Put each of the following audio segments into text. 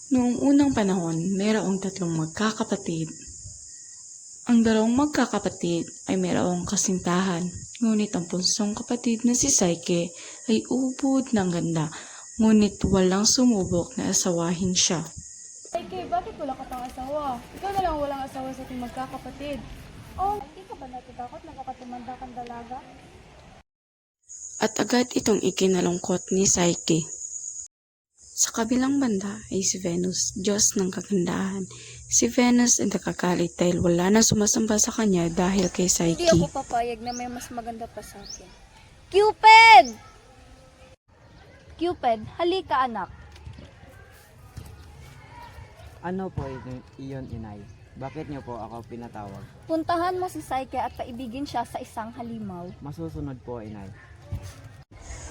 Noong unang panahon, mayroong tatlong magkakapatid. Ang dalawang magkakapatid ay mayroong kasintahan, ngunit ang punsong kapatid na si Saike ay ubod ng ganda, ngunit walang sumubok na asawahin siya. Kay, bakit wala ka pang asawa? Ikaw na lang walang asawa sa ating magkakapatid. Oh, hindi ka ba natatakot na baka tumanda kang dalaga? At agad itong ikinalungkot ni Psyche. Sa kabilang banda ay si Venus, Diyos ng kagandahan. Si Venus ay nakakalit dahil wala na sumasamba sa kanya dahil kay Hindi Psyche. ako papayag na may mas maganda pa sa akin. Cupid! Cupid, halika anak. Ano po iyon, inay? Bakit niyo po ako pinatawag? Puntahan mo si Psyche at paibigin siya sa isang halimaw. Masusunod po, inay.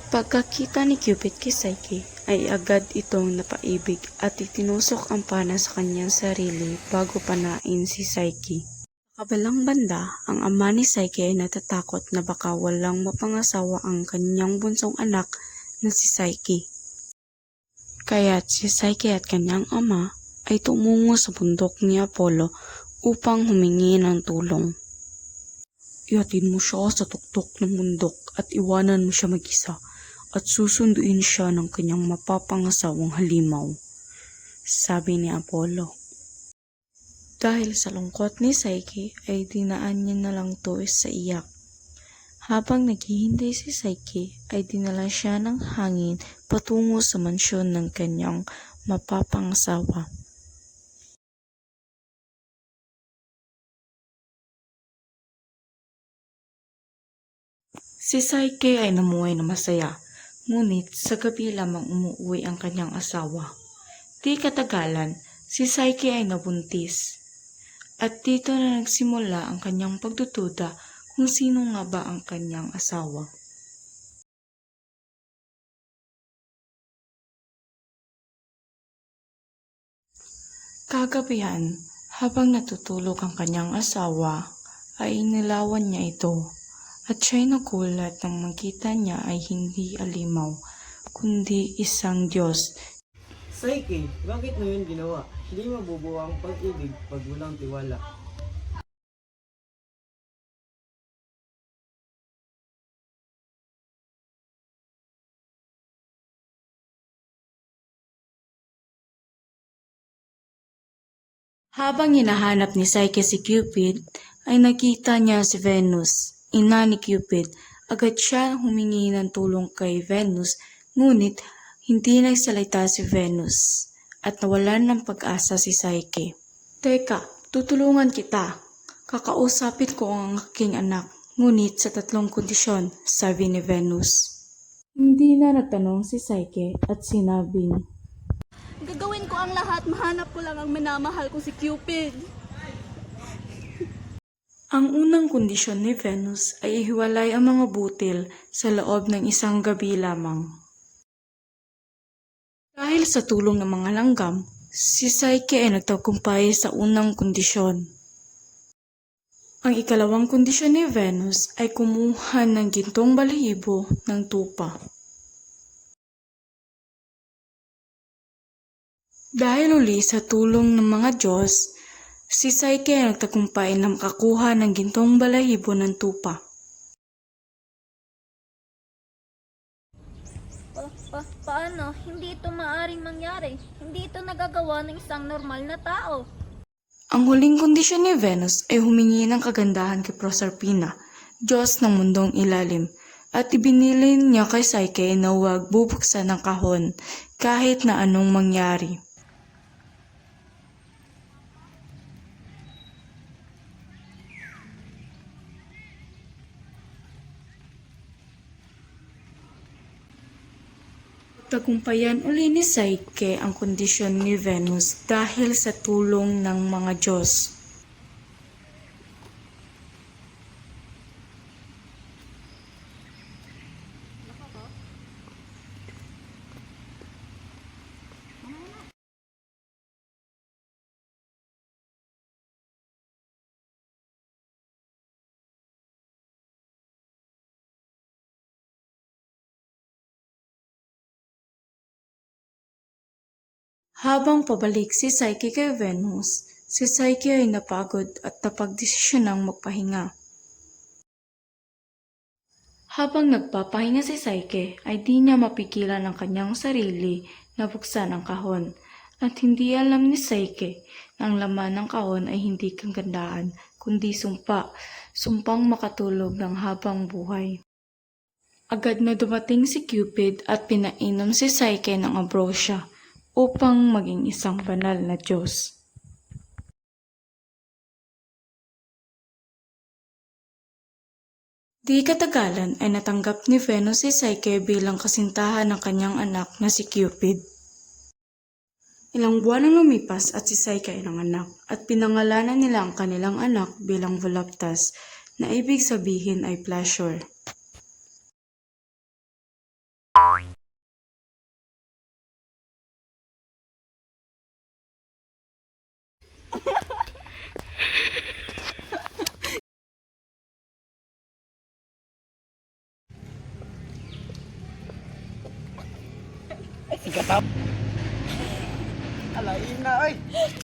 Pagkakita ni Cupid kay Psyche, ay agad itong napaibig at itinusok ang pana sa kanyang sarili bago panain si Psyche. Sa kabilang banda, ang ama ni Psyche ay natatakot na baka walang mapangasawa ang kanyang bunsong anak na si Psyche. Kaya't si Psyche at kanyang ama ay tumungo sa bundok ni Apollo upang humingi ng tulong. Ihatid mo siya sa tuktok ng bundok at iwanan mo siya mag-isa at susunduin siya ng kanyang mapapangasawang halimaw, sabi ni Apollo. Dahil sa lungkot ni Psyche ay dinaan niya na lang to sa iyak. Habang naghihintay si Psyche ay dinala siya ng hangin patungo sa mansyon ng kanyang mapapangasawa. Si Psyche ay namuhay na masaya, ngunit sa gabi lamang umuwi ang kanyang asawa. Di katagalan, si Psyche ay nabuntis. At dito na nagsimula ang kanyang pagdududa kung sino nga ba ang kanyang asawa. Kagabihan, habang natutulog ang kanyang asawa, ay inilawan niya ito. At siya'y nagulat nang makita niya ay hindi alimaw, kundi isang Diyos. Psyche, bakit mo yun ginawa? Hindi mabubuo ang pag-ibig pag walang tiwala. Habang hinahanap ni Psyche si Cupid, ay nakita niya si Venus, ina ni Cupid. Agad siya humingi ng tulong kay Venus, ngunit hindi nagsalita si Venus at nawalan ng pag-asa si Psyche. Teka, tutulungan kita. Kakausapin ko ang aking anak, ngunit sa tatlong kondisyon, sabi ni Venus. Hindi na nagtanong si Psyche at sinabing, Gagawin ko ang lahat, mahanap ko lang ang minamahal ko si Cupid. ang unang kondisyon ni Venus ay ihiwalay ang mga butil sa loob ng isang gabi lamang. Dahil sa tulong ng mga langgam, si Psyche ay nagtagumpay sa unang kondisyon. Ang ikalawang kondisyon ni Venus ay kumuha ng gintong balahibo ng tupa. Dahil uli sa tulong ng mga Diyos, si Psyche ay nagtagumpay na makakuha ng gintong balahibo ng tupa. Paano? Hindi ito maaring mangyari. Hindi ito nagagawa ng isang normal na tao. Ang huling kondisyon ni Venus ay humingi ng kagandahan kay Proserpina, Diyos ng mundong ilalim, at ibinilin niya kay Psyche na huwag bubuksan ng kahon kahit na anong mangyari. Tagumpayan uli ni Psyche ang kondisyon ni Venus dahil sa tulong ng mga Diyos. Habang pabalik si Psyche kay Venus, si Psyche ay napagod at napagdesisyonang magpahinga. Habang nagpapahinga si Psyche, ay di niya mapigilan ang kanyang sarili na buksan ang kahon. At hindi alam ni Psyche na ang laman ng kahon ay hindi kagandahan, kundi sumpa, sumpang makatulog ng habang buhay. Agad na dumating si Cupid at pinainom si Psyche ng ambrosia upang maging isang banal na Diyos. Di katagalan ay natanggap ni Venus si Psyche bilang kasintahan ng kanyang anak na si Cupid. Ilang buwan ang lumipas at si Psyche ay nanganak at pinangalanan nila ang kanilang anak bilang Voluptas na ibig sabihin ay pleasure. Alain na, oy!